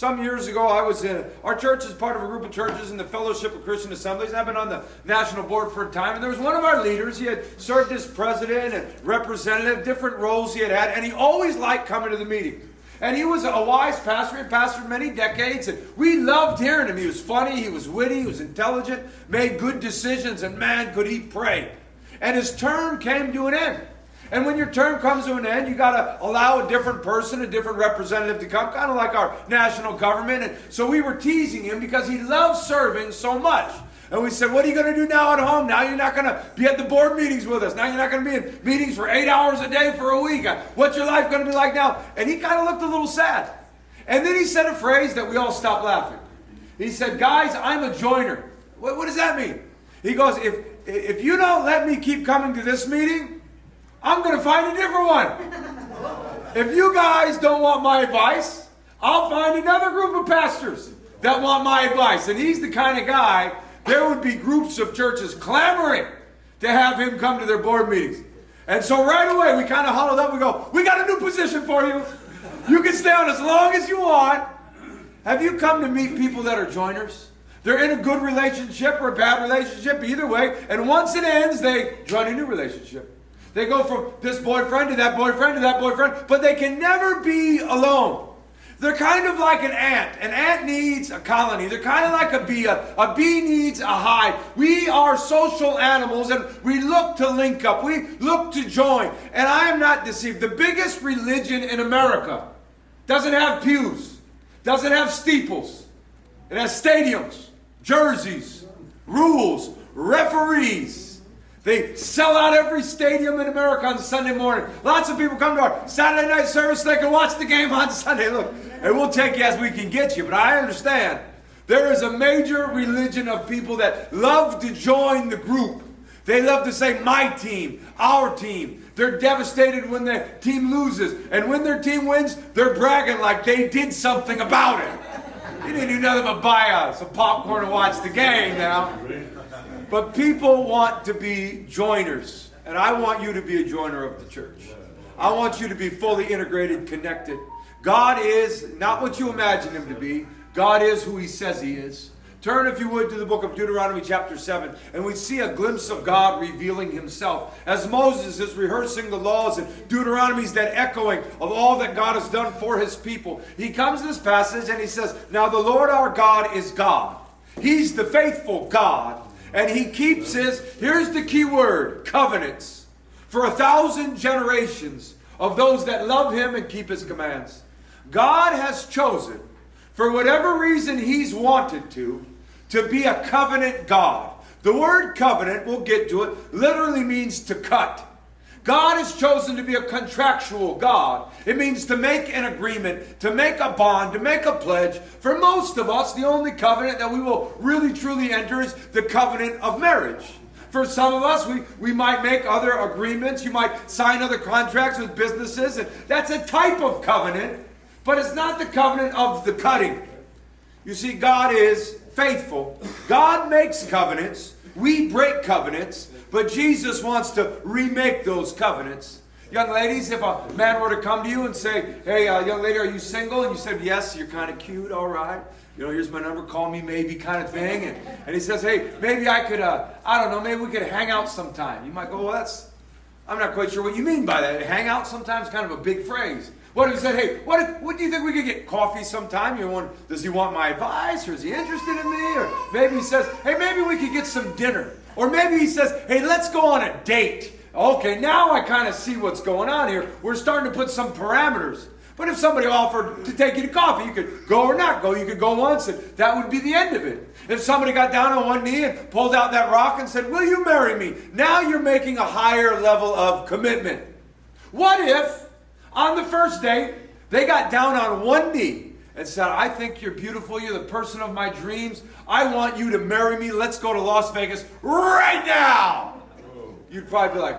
Some years ago, our church is part of a group of churches in the Fellowship of Christian Assemblies, and I've been on the national board for a time, and there was one of our leaders. He had served as president and representative, different roles he had had, and he always liked coming to the meeting. And he was a wise pastor. He had pastored many decades, and we loved hearing him. He was funny, he was witty, he was intelligent, made good decisions, and man, could he pray. And his term came to an end. And when your term comes to an end, you got to allow a different person, a different representative to come, kind of like our national government. And so we were teasing him because he loved serving so much. And we said, what are you going to do now at home? Now you're not going to be at the board meetings with us. Now you're not going to be in meetings for 8 hours a day for a week. What's your life going to be like now? And he kind of looked a little sad. And then he said a phrase that we all stopped laughing. He said, guys, I'm a joiner. What does that mean? He goes, if you don't let me keep coming to this meeting, I'm going to find a different one. If you guys don't want my advice, I'll find another group of pastors that want my advice. And he's the kind of guy, there would be groups of churches clamoring to have him come to their board meetings. And so right away, we kind of huddled up. We go, we got a new position for you. You can stay on as long as you want. Have you come to meet people that are joiners? They're in a good relationship or a bad relationship, either way. And once it ends, they join a new relationship. They go from this boyfriend to that boyfriend to that boyfriend, but they can never be alone. They're kind of like an ant. An ant needs a colony. They're kind of like a bee. A bee needs a hive. We are social animals, and we look to link up. We look to join. And I am not deceived. The biggest religion in America doesn't have pews, doesn't have steeples. It has stadiums, jerseys, rules, referees. They sell out every stadium in America on Sunday morning. Lots of people come to our Saturday night service so they can watch the game on Sunday. Look, and we'll take you as we can get you, but I understand. There is a major religion of people that love to join the group. They love to say, my team, our team. They're devastated when their team loses. And when their team wins, they're bragging like they did something about it. You didn't do nothing but buy some popcorn and watch the game now. But people want to be joiners. And I want you to be a joiner of the church. I want you to be fully integrated, connected. God is not what you imagine him to be. God is who he says he is. Turn, if you would, to the book of Deuteronomy chapter 7, and we see a glimpse of God revealing himself. As Moses is rehearsing the laws, and Deuteronomy's that echoing of all that God has done for his people. He comes to this passage and he says, now the Lord our God is God. He's the faithful God, and he keeps his, here's the key word, covenants, for 1,000 generations of those that love him and keep his commands. God has chosen, for whatever reason he's wanted to be a covenant God. The word covenant, we'll get to it, literally means to cut. God has chosen to be a contractual God. It means to make an agreement, to make a bond, to make a pledge. For most of us, the only covenant that we will really truly enter is the covenant of marriage. For some of us, we might make other agreements. You might sign other contracts with businesses, and that's a type of covenant, but it's not the covenant of the cutting. You see, God is faithful. God makes covenants. We break covenants, but Jesus wants to remake those covenants. Young ladies, if a man were to come to you and say, hey, young lady, are you single? And you said, yes, you're kind of cute, all right. You know, here's my number, call me maybe kind of thing. And he says, hey, maybe I could, I don't know, maybe we could hang out sometime. You might go, well, I'm not quite sure what you mean by that. Hang out sometimes kind of a big phrase. What if he said, hey, what do you think we could get coffee sometime? Does he want my advice, or is he interested in me? Or maybe he says, hey, maybe we could get some dinner. Or maybe he says, hey, let's go on a date. Okay, now I kind of see what's going on here. We're starting to put some parameters. But if somebody offered to take you to coffee, you could go or not go. You could go once, and that would be the end of it. If somebody got down on one knee and pulled out that rock and said, will you marry me? Now you're making a higher level of commitment. What if, on the first date, they got down on one knee and said, I think you're beautiful. You're the person of my dreams. I want you to marry me. Let's go to Las Vegas right now. You'd probably be like,